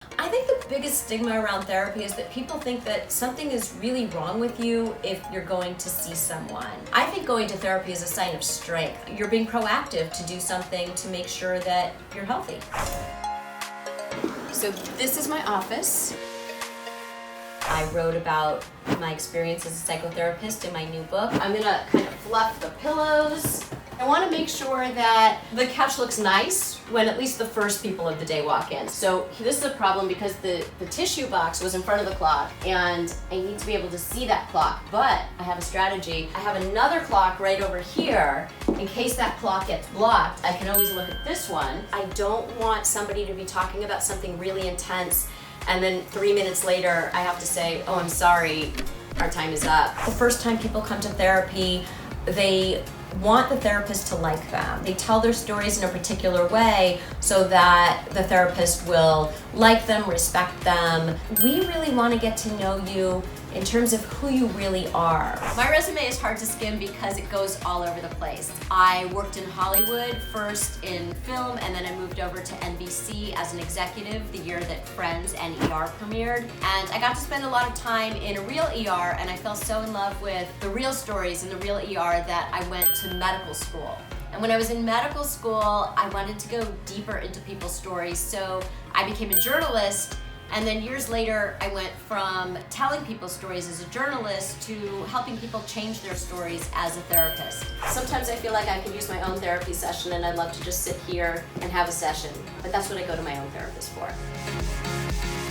I think the biggest stigma around therapy is that people think that something is really wrong with you if you're going to see someone. I think going to therapy is a sign of strength. You're being proactive to do something to make sure that you're healthy. So this is my office. I wrote about my experience as a psychotherapist in my new book. I'm gonna kind of fluff the pillows. I want to make sure that the couch looks nice when at least the first people of the day walk in. So this is a problem because the tissue box was in front of the clock and I need to be able to see that clock, but I have a strategy. I have another clock right over here. In case that clock gets blocked, I can always look at this one. I don't want somebody to be talking about something really intense and then 3 minutes later I have to say, oh, I'm sorry, our time is up. The first time people come to therapy, they want the therapist to like them. They tell their stories in a particular way so that the therapist will like them, respect them. We really want to get to know you in terms of who you really are. My resume is hard to skim because it goes all over the place. I worked in Hollywood, first in film, and then I moved over to NBC as an executive the year that Friends and ER premiered. And I got to spend a lot of time in a real ER, and I fell so in love with the real stories in the real ER that I went to medical school. And when I was in medical school, I wanted to go deeper into people's stories, so I became a journalist. And then years later, I went from telling people's stories as a journalist to helping people change their stories as a therapist. Sometimes I feel like I could use my own therapy session and I'd love to just sit here and have a session, but that's what I go to my own therapist for.